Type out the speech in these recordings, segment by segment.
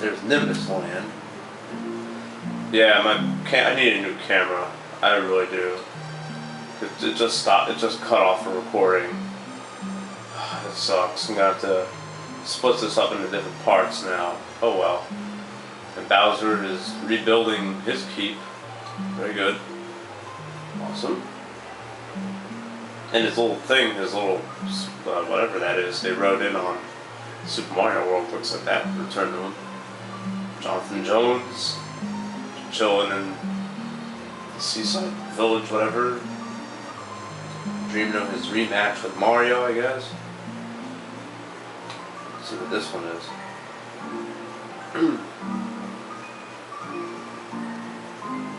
There's Nimbus Land. Yeah, I need a new camera. I really do. It just stopped. It just cut off the recording. It sucks. I'm gonna have to split this up into different parts now. Oh well. And Bowser is rebuilding his keep. Very good. Awesome. And his little thing, his little whatever that is, they wrote in on Super Mario World. Looks like that. Returned to him. Jonathan Jones, chilling in the seaside village, whatever. Dreaming of his rematch with Mario, I guess. Let's see what this one is.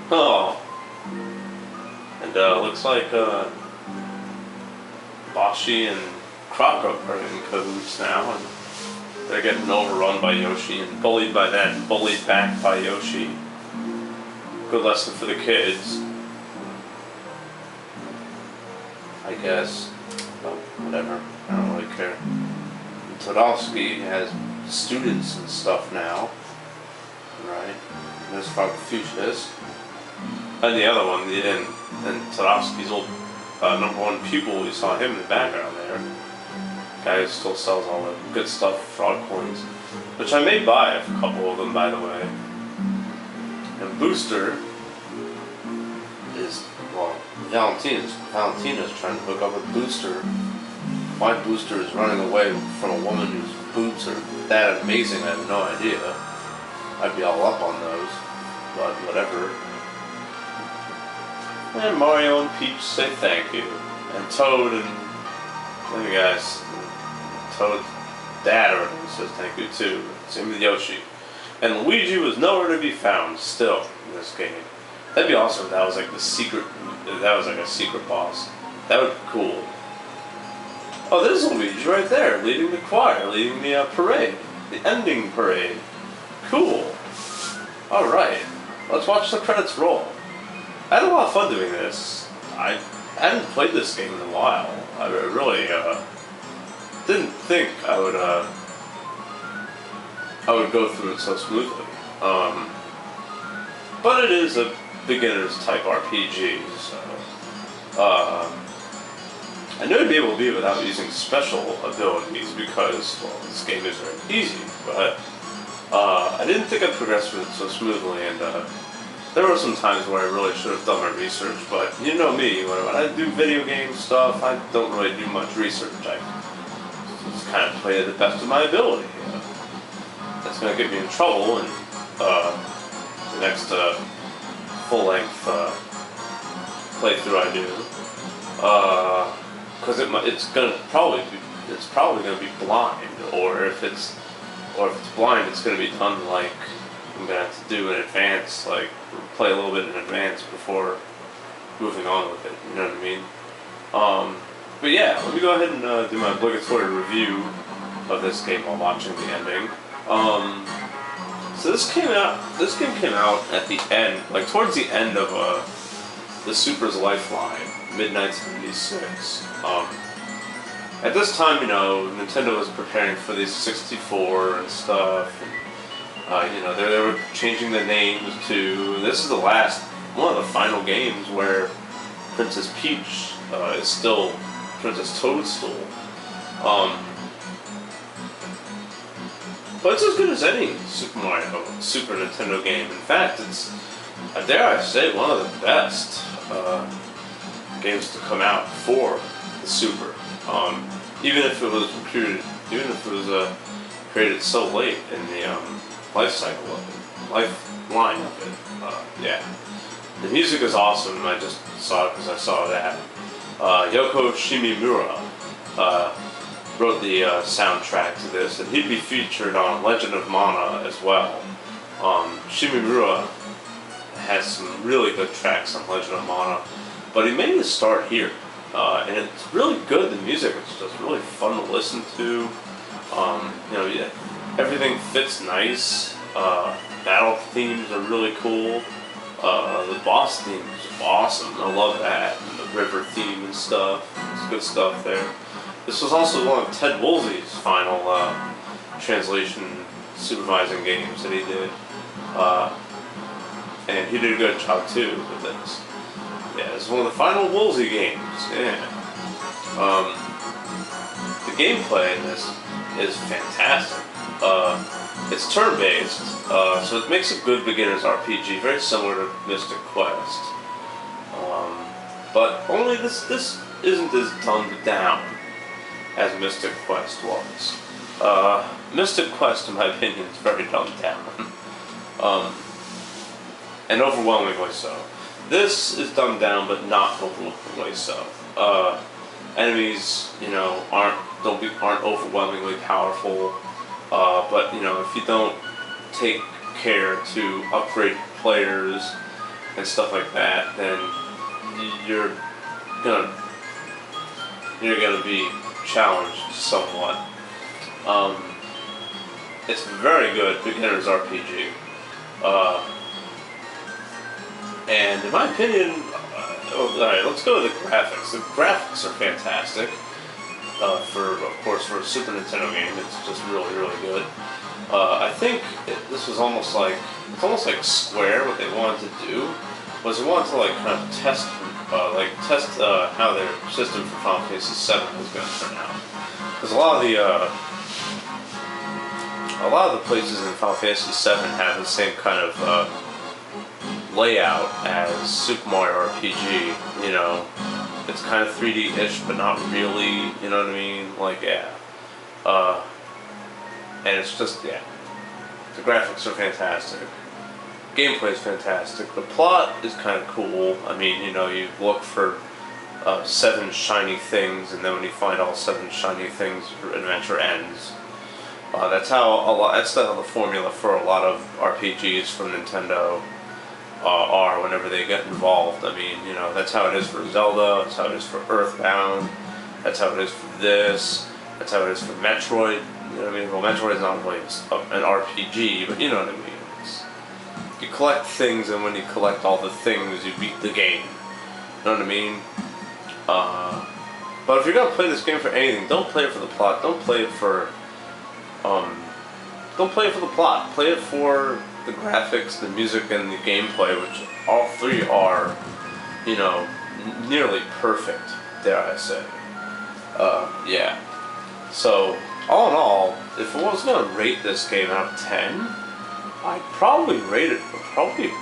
Oh. And looks like Boshi and Croco are in cahoots now, and they're getting overrun by Yoshi and bullied by that, bullied back by Yoshi. Good lesson for the kids, I guess. But whatever, I don't really care. And Toadofsky has students and stuff now, right? There's Confucius. And the other one, and Toadofsky's old #1 pupil, we saw him in the background there. Guy who still sells all the good stuff, frog coins, which I may buy a couple of them, by the way. And Booster is, well, Valentina's trying to hook up with Booster. Why Booster is running away from a woman whose boobs are that amazing, I have no idea. I'd be all up on those, but whatever. And Mario and Peach say thank you. And Toad and the guys, Toad's dad already says thank you too. Same with Yoshi. And Luigi was nowhere to be found still in this game. That'd be awesome if that was like the secret, that was like a secret boss. That would be cool. Oh, there's Luigi right there, leading the choir, leading the parade. The ending parade. Cool. Alright, let's watch the credits roll. I had a lot of fun doing this. I hadn't played this game in a while. I really didn't think I would go through it so smoothly. But it is a beginner's type RPG, so I knew I'd be able to beat it without using special abilities because, well, this game is very easy. But I didn't think I'd progress through it so smoothly, and there were some times where I really should have done my research, but you know me, when I do video game stuff, I don't really do much research. I just kind of play to the best of my ability. That's going to get me in trouble in the next full-length playthrough I do. Because it's probably going to be blind, or if it's blind, it's going to be done like I'm going to have to do in advance, like play a little bit in advance before moving on with it, you know what I mean? But yeah, let me go ahead and do my obligatory review of this game while watching the ending. So this game came out at the end, like towards the end of the Super's Lifeline, mid-1996. At this time, you know, Nintendo was preparing for the 64 and stuff, and you know, they were changing the names to. This is the last, one of the final games where Princess Peach is still Princess Toadstool. But it's as good as any Super Nintendo game. In fact, it's, dare I say, one of the best games to come out for the Super. Even if it was created so late in the lifeline of it. Yeah. The music is awesome. I just saw it because I saw that. Yoko Shimomura wrote the soundtrack to this, and he'd be featured on Legend of Mana as well. Shimomura has some really good tracks on Legend of Mana, but he made his start here, and it's really good. The music is just really fun to listen to. You know, yeah, everything fits nice. Battle themes are really cool. The boss theme is awesome. I love that. And the river theme and stuff. It's good stuff there. This was also one of Ted Woolsey's final translation supervising games that he did. And he did a good job too with this. Yeah, it's one of the final Woolsey games. Yeah. The gameplay in this is fantastic. It's turn-based, so it makes a good beginner's RPG, very similar to Mystic Quest. But only this isn't as dumbed down as Mystic Quest was. Mystic Quest, in my opinion, is very dumbed down. And overwhelmingly so. This is dumbed down, but not overwhelmingly so. Enemies, you know, aren't overwhelmingly powerful. But you know, if you don't take care to upgrade players and stuff like that, then you're gonna be challenged somewhat. It's a very good beginner's RPG. And in my opinion, alright, let's go to the graphics. The graphics are fantastic. Of course, for a Super Nintendo game, it's just really, really good. I think this was almost like Square. What they wanted to do was they wanted to like kind of test how their system for Final Fantasy VII was going to turn out. Because a lot of the places in Final Fantasy VII have the same kind of layout as Super Mario RPG. You know, it's kind of 3D-ish, but not really. You know what I mean? Like, yeah. And it's just, yeah. The graphics are fantastic. Gameplay is fantastic. The plot is kind of cool. I mean, you know, you look for 7 shiny things, and then when you find all 7 shiny things, your adventure ends. That's how the formula for a lot of RPGs from Nintendo are whenever they get involved. I mean, you know, that's how it is for Zelda. That's how it is for Earthbound. That's how it is for this. That's how it is for Metroid. You know what I mean? Well, Metroid is not really an RPG, but you know what I mean. You collect things, and when you collect all the things, you beat the game. You know what I mean? But if you're gonna play this game for anything, don't play it for the plot. Don't play it for the plot. Play it for the graphics, the music, and the gameplay, which all 3 are, you know, nearly perfect. Dare I say? Yeah. So, all in all, if I was gonna rate this game out of 10. I'd probably rate it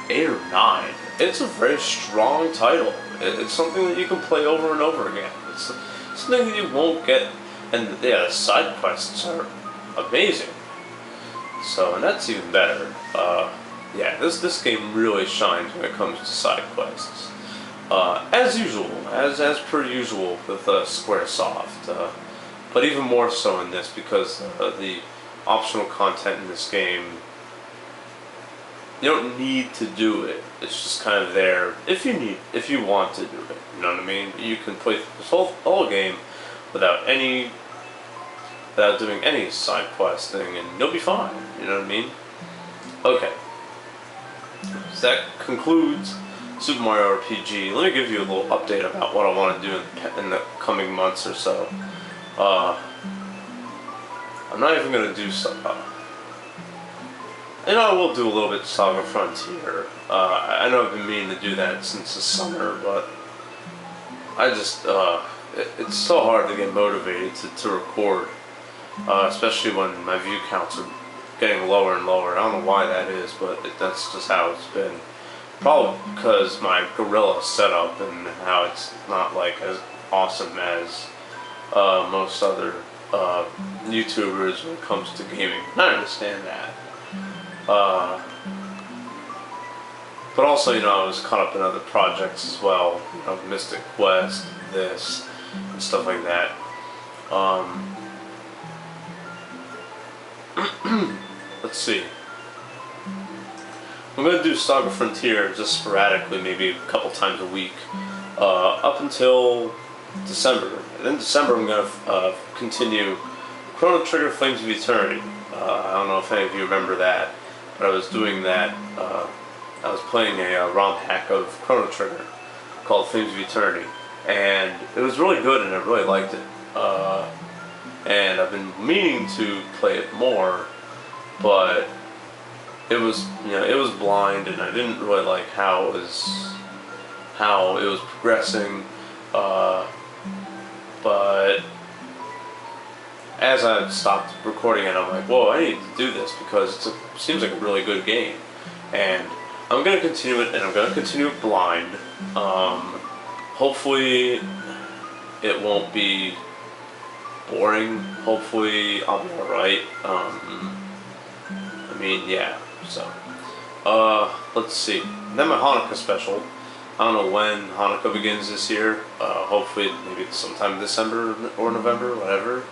8 or 9. It's a very strong title. It's something that you can play over and over again. It's something that you won't get, and yeah, the side quests are amazing. So, and that's even better. Yeah, this game really shines when it comes to side quests. As usual, as per usual with Squaresoft. But even more so in this because the optional content in this game, you don't need to do it. It's just kind of there if you want to do it. You know what I mean? You can play this whole game without doing any side questing, and you'll be fine. You know what I mean? Okay. So that concludes Super Mario RPG. Let me give you a little update about what I want to do in the coming months or so. I'm not even going to do so. You know, I will do a little bit of Saga Frontier. I know I've been meaning to do that since the summer, but I just, it's so hard to get motivated to record, especially when my view counts are getting lower and lower. I don't know why that is, but that's just how it's been. Probably because my Gorilla setup and how it's not like as awesome as most other YouTubers when it comes to gaming. I understand that. But also, you know, I was caught up in other projects as well, you know, Mystic Quest, this, and stuff like that. Let's see. I'm going to do Saga Frontier just sporadically, maybe a couple times a week, up until December. And in December I'm going to continue Chrono Trigger Flames of Eternity. I don't know if any of you remember that, but I was doing that. I was playing a ROM hack of Chrono Trigger called Flames of Eternity, and it was really good, and I really liked it. And I've been meaning to play it more, but it was, it was blind, and I didn't really like how it was progressing. But as I stopped recording it, I'm like, whoa, I need to do this because it seems like a really good game, and I'm gonna continue it, and I'm gonna continue it blind. Hopefully, it won't be boring. Hopefully, I'll be alright. I mean, yeah. So, let's see. Then my Hanukkah special. I don't know when Hanukkah begins this year. Hopefully, maybe sometime in December or November, whatever.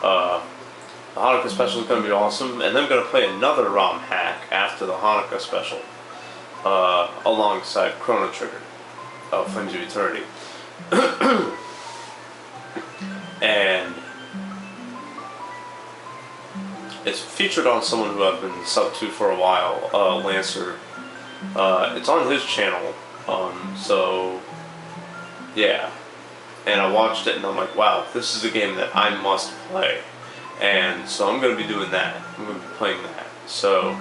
The Hanukkah special is going to be awesome, and then I'm going to play another ROM hack after the Hanukkah special, alongside Chrono Trigger, Flames of Eternity. And it's featured on someone who I've been subbed to for a while, Lancer. It's on his channel, so yeah. And I watched it and I'm like, wow, this is a game that I must play. And so I'm going to be doing that. I'm going to be playing that. So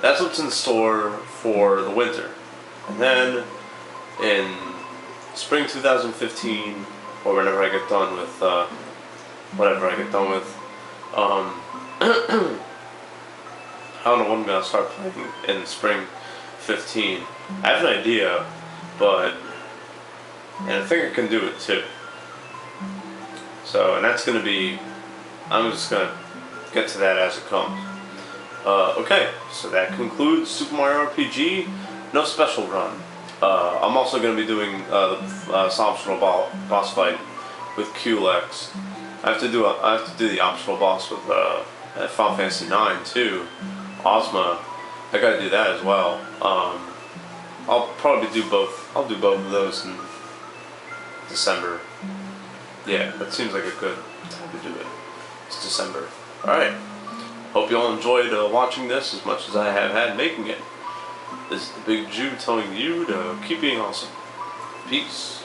that's what's in store for the winter. And then in spring 2015, or whenever I get done with, whatever I get done with, I don't know when I'm going to start playing in spring 15. I have an idea, and I think I can do it too. So, and that's going to be, I'm just going to get to that as it comes. Okay, so that concludes Super Mario RPG. No special run. I'm also going to be doing the optional boss fight with Culex. I have to do the optional boss with Final Fantasy IX too. Ozma. I got to do that as well. I'll probably do both. I'll do both of those in December. Yeah, that seems like a good time to do it. It's December. Alright. Hope you all enjoyed watching this as much as I have had making it. This is the Big Jew telling you to keep being awesome. Peace.